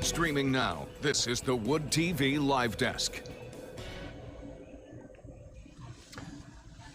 Streaming now, this is the Wood TV Live Desk.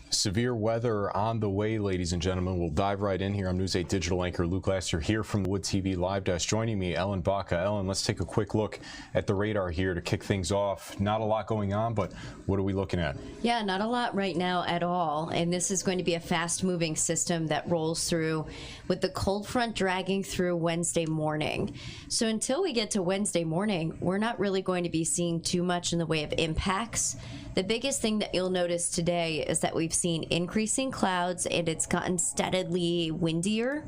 Severe weather on the way, ladies and gentlemen. We'll dive right in here. I'm News 8 digital anchor Luke Laster here from the Wood TV Live Desk. Joining me, Ellen Baca. Ellen, let's take a quick look at the radar here to kick things off. Not a lot going on, but what are we looking at? Yeah, not a lot right now at all. And this is going to be a fast-moving system that rolls through with the cold front dragging through Wednesday morning. So until we get to Wednesday morning, we're not really going to be seeing too much in the way of impacts. The biggest thing that you'll notice today is that we've seen increasing clouds and it's gotten steadily windier.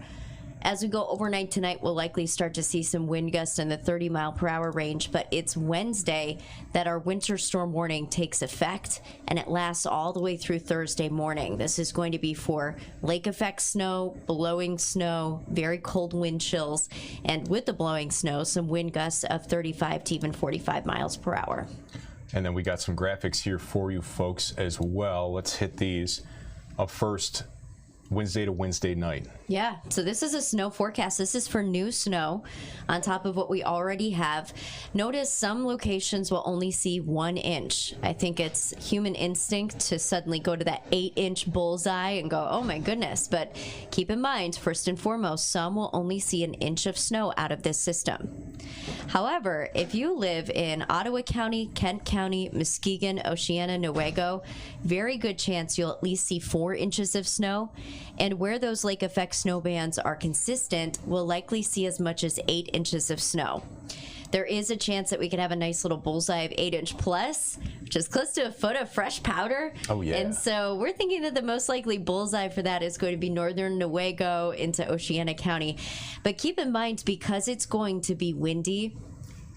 As we go overnight tonight, we'll likely start to see some wind gusts in the 30-mile-per-hour range, but it's Wednesday that our winter storm warning takes effect, and it lasts all the way through Thursday morning. This is going to be for lake effect snow, blowing snow, very cold wind chills, and with the blowing snow, some wind gusts of 35 to even 45 miles per hour. And then we got some graphics here for you folks as well. Let's hit these. Up first, Wednesday to Wednesday night. Yeah, so this is a snow forecast. This is for new snow on top of what we already have. Notice some locations will only see 1 inch. I think it's human instinct to suddenly go to that 8-inch bullseye and go, oh my goodness. But keep in mind, first and foremost, some will only see 1 inch of snow out of this system. However, if you live in Ottawa County, Kent County, Muskegon, Oceana, Newaygo, very good chance you'll at least see 4 inches of snow. And where those lake effect snow bands are consistent, we'll likely see as much as 8 inches of snow. There is a chance that we could have a nice little bullseye of 8-inch plus, which is close to a foot of fresh powder. Oh, yeah. And so we're thinking that the most likely bullseye for that is going to be northern Newaygo into Oceana County. But keep in mind, because it's going to be windy,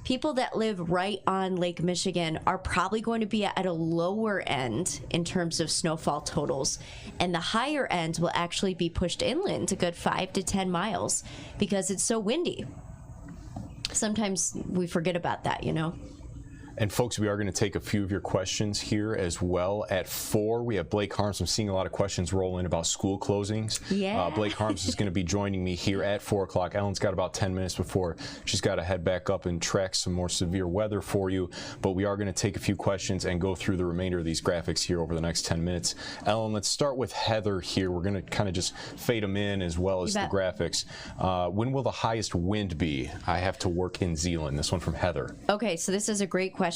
people that live right on Lake Michigan are probably going to be at a lower end in terms of snowfall totals. And the higher end will actually be pushed inland a good 5 to 10 miles because it's so windy. Sometimes we forget about that, you know. And folks, we are going to take a few of your questions here as well. At 4, we have Blake Harms. I'm seeing a lot of questions roll in about school closings. Yeah. Blake Harms is going to be joining me here at 4 o'clock. Ellen's got about 10 minutes before she's got to head back up and track some more severe weather for you. But we are going to take a few questions and go through the remainder of these graphics here over the next 10 minutes. Ellen, let's start with Heather here. We're going to kind of just fade them in as well as the graphics. When will the highest wind be? I have to work in Zeeland. This one from Heather. Okay, so this is a great question.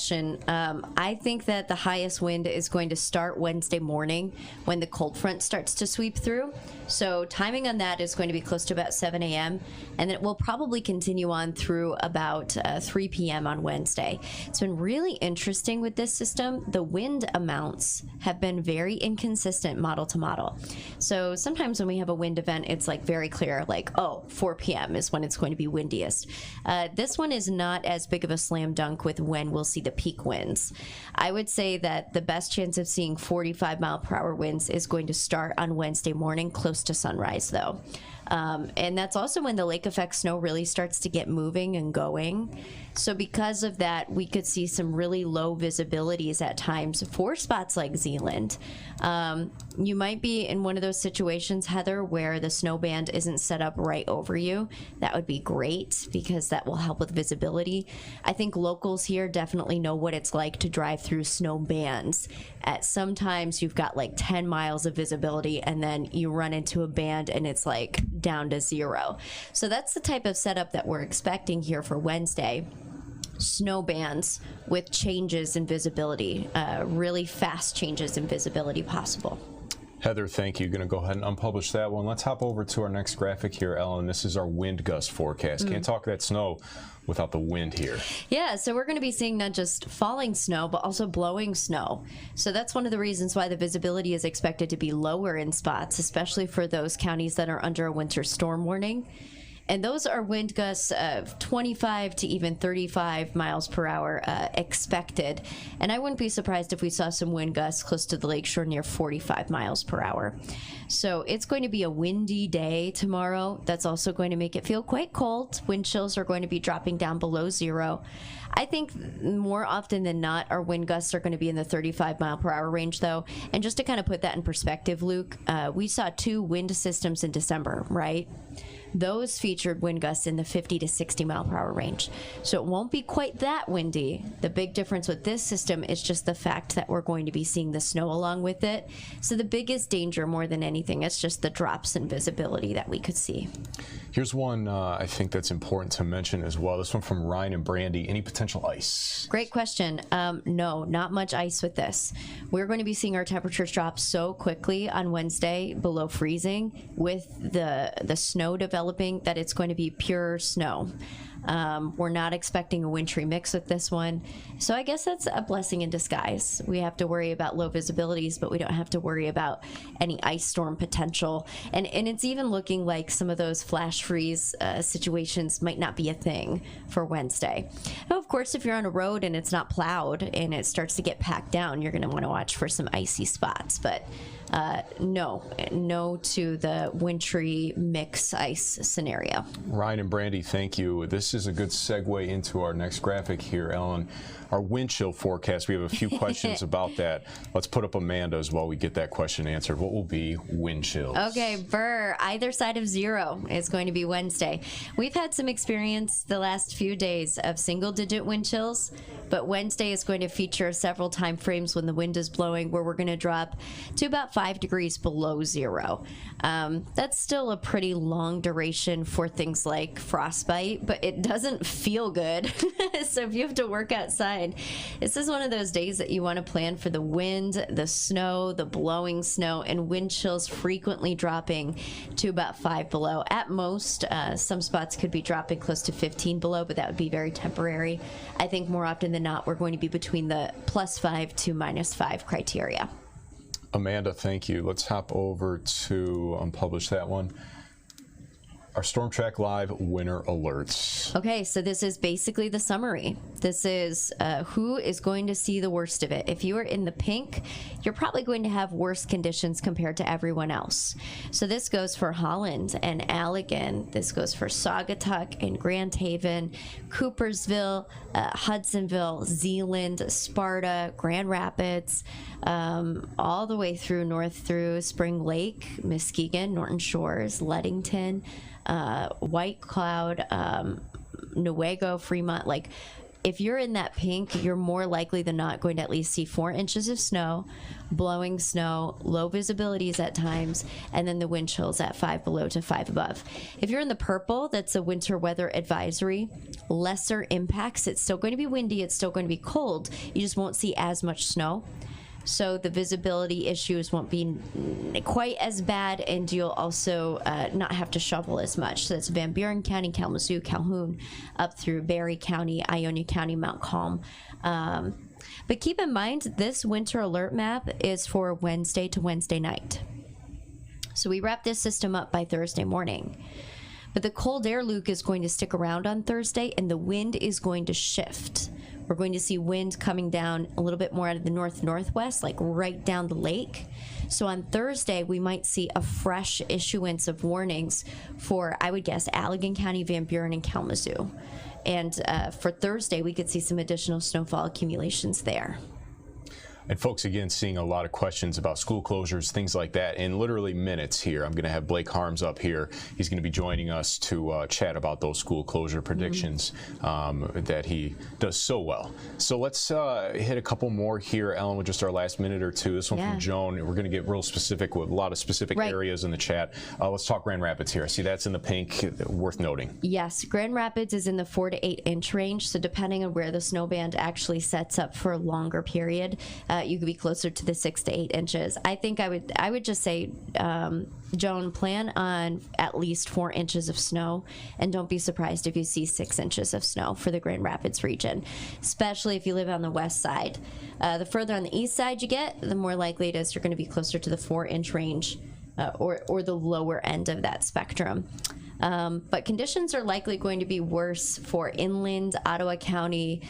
I think that the highest wind is going to start Wednesday morning when the cold front starts to sweep through. So timing on that is going to be close to about 7 a.m. and then it will probably continue on through about 3 p.m. on Wednesday. It's been really interesting with this system. The wind amounts have been very inconsistent model to model. So sometimes when we have a wind event, it's like very clear, like, oh, 4 p.m. is when it's going to be windiest. This one is not as big of a slam dunk with when we'll see the peak winds. I would say that the best chance of seeing 45-mile-per-hour winds is going to start on Wednesday morning, close to sunrise, though. And that's also when the lake effect snow really starts to get moving and going. So because of that, we could see some really low visibilities at times for spots like Zeeland. You might be in one of those situations, Heather, where the snow band isn't set up right over you. That would be great because that will help with visibility. I think locals here definitely know what it's like to drive through snow bands. At sometimes you've got like 10 miles of visibility and then you run into a band and it's like down to 0. So that's the type of setup that we're expecting here for Wednesday. Snow bands with changes in visibility, really fast changes in visibility possible. Heather, thank you. Going to go ahead and unpublish that one. Let's hop over to our next graphic here, Ellen. This is our wind gust forecast. Can't talk that snow without the wind here. Yeah, so we're going to be seeing not just falling snow, but also blowing snow. So that's one of the reasons why the visibility is expected to be lower in spots, especially for those counties that are under a winter storm warning. And those are wind gusts of 25 to even 35 miles per hour expected. And I wouldn't be surprised if we saw some wind gusts close to the lakeshore near 45 miles per hour. So it's going to be a windy day tomorrow. That's also going to make it feel quite cold. Wind chills are going to be dropping down below 0. I think more often than not, our wind gusts are going to be in the 35 mile per hour range, though. And just to kind of put that in perspective, Luke, we saw 2 wind systems in December, right? those featured wind gusts in the 50 to 60 mile per hour range. So it won't be quite that windy. The big difference with this system is just the fact that we're going to be seeing the snow along with it. So the biggest danger, more than anything, it's just the drops in visibility that we could see. Here's one I think that's important to mention as well. This one from Ryan and Brandy. Any potential ice? Great question. No, not much ice with this. We're going to be seeing our temperatures drop so quickly on Wednesday below freezing with the snow developing that it's going to be pure snow. We're not expecting a wintry mix with this one. So I guess that's a blessing in disguise. We have to worry about low visibilities, but we don't have to worry about any ice storm potential. And it's even looking like some of those flash freeze situations might not be a thing for Wednesday. Now, of course, if you're on a road and it's not plowed and it starts to get packed down, you're going to want to watch for some icy spots. But no to the wintry mix ice scenario. Ryan and Brandy, thank you. This is a good segue into our next graphic here, Ellen. Our wind chill forecast. We have a few questions about that. Let's put up Amanda's while we get that question answered. What will be wind chills? Okay, Burr, either side of 0 is going to be Wednesday. We've had some experience the last few days of single-digit wind chills, but Wednesday is going to feature several time frames when the wind is blowing where we're going to drop to about 5 degrees below 0. That's still a pretty long duration for things like frostbite, but it doesn't feel good. So if you have to work outside, this is one of those days that you want to plan for the wind, the snow, the blowing snow, and wind chills frequently dropping to about 5 below. At most, some spots could be dropping close to 15 below, but that would be very temporary. I think more often than not, we're going to be between the +5 to -5 criteria. Amanda, thank you. Let's hop over to unpublish that one. Our Storm Track Live winter alerts. Okay, so this is basically the summary. This is who is going to see the worst of it. If you are in the pink, you're probably going to have worse conditions compared to everyone else. So this goes for Holland and Allegan. This goes for Saugatuck and Grand Haven, Coopersville, Hudsonville, Zeeland, Sparta, Grand Rapids, all the way through north through Spring Lake, Muskegon, Norton Shores, Leadington, White Cloud, Newaygo, Fremont. Like, if you're in that pink, you're more likely than not going to at least see 4 inches of snow, blowing snow, low visibilities at times, and then the wind chills at 5 below to 5 above. If you're in the purple, that's a winter weather advisory. Lesser impacts. It's still going to be windy. It's still going to be cold. You just won't see as much snow. So the visibility issues won't be quite as bad, and you'll also not have to shovel as much. So that's Van Buren County, Kalamazoo, Calhoun, up through Berry County, Ionia County, Mount Calm. But keep in mind, this winter alert map is for Wednesday to Wednesday night. So we wrap this system up by Thursday morning. But the cold air loop is going to stick around on Thursday, and the wind is going to shift. We're going to see wind coming down a little bit more out of the north-northwest, like right down the lake. So on Thursday, we might see a fresh issuance of warnings for, I would guess, Allegan County, Van Buren, and Kalamazoo. And for Thursday, we could see some additional snowfall accumulations there. And folks, again, seeing a lot of questions about school closures, things like that, in literally minutes here. I'm going to have Blake Harms up here. He's going to be joining us to chat about those school closure predictions that he does so well. So let's hit a couple more here, Ellen, with just our last minute or two. This one from Joan. We're going to get real specific with a lot of specific areas in the chat. Let's talk Grand Rapids here. I see that's in the pink, worth noting. Yes, Grand Rapids is in the 4 to 8 inch range. So depending on where the snow band actually sets up for a longer period, you could be closer to the 6 to 8 inches. I think I would just say, Joan, plan on at least 4 inches of snow, and don't be surprised if you see 6 inches of snow for the Grand Rapids region, especially if you live on the west side. The further on the east side you get, the more likely it is you're going to be closer to the 4 inch range, or the lower end of that spectrum. But conditions are likely going to be worse for inland Ottawa County,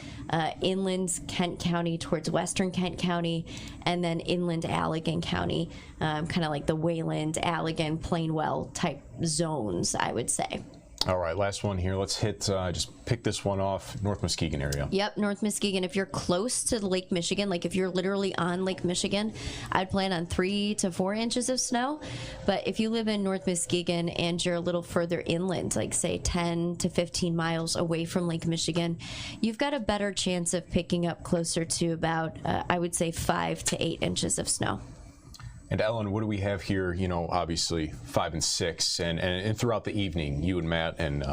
inland Kent County towards western Kent County, and then inland Allegan County, kind of like the Wayland, Allegan, Plainwell type zones, I would say. All right, last one here. Let's hit, just pick this one off, North Muskegon area. Yep, North Muskegon. If you're close to Lake Michigan, like if you're literally on Lake Michigan, I'd plan on 3 to 4 inches of snow. But if you live in North Muskegon and you're a little further inland, like say 10 to 15 miles away from Lake Michigan, you've got a better chance of picking up closer to about, I would say 5 to 8 inches of snow. And Ellen, what do we have here? You know, obviously 5 and 6, and throughout the evening, you and Matt, and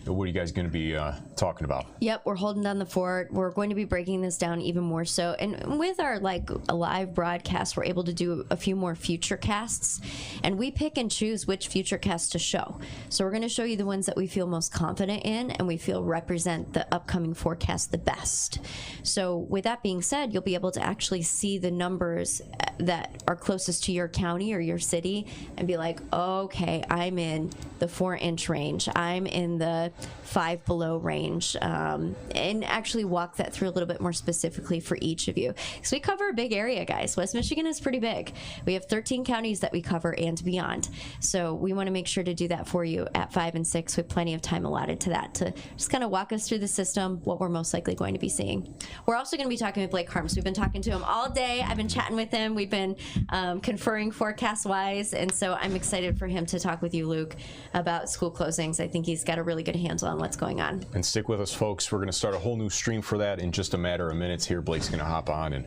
what are you guys going to be talking about? Yep, we're holding down the fort. We're going to be breaking this down even more so. And with our live broadcast, we're able to do a few more future casts, and we pick and choose which future casts to show. So we're going to show you the ones that we feel most confident in and we feel represent the upcoming forecast the best. So with that being said, you'll be able to actually see the numbers that are closest to your county or your city and be like, okay, I'm in the 4-inch range. I'm in the 5 below range, and actually walk that through a little bit more specifically for each of you. So we cover a big area, guys. West Michigan is pretty big. We have 13 counties that we cover and beyond. So we want to make sure to do that for you at 5 and 6 with plenty of time allotted to that to just kind of walk us through the system, what we're most likely going to be seeing. We're also going to be talking with Blake Harms. We've been talking to him all day. I've been chatting with him. We've been conferring forecast-wise, and so I'm excited for him to talk with you, Luke, about school closings. I think he's got a really good handle on what's going on. And stick with us, folks. We're going to start a whole new stream for that in just a matter of minutes here. Blake's going to hop on and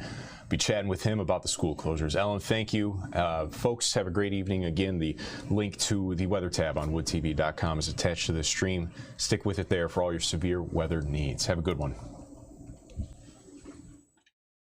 be chatting with him about the school closures. Ellen, thank you. Folks, have a great evening. Again, the link to the weather tab on woodtv.com is attached to this stream. Stick with it there for all your severe weather needs. Have a good one.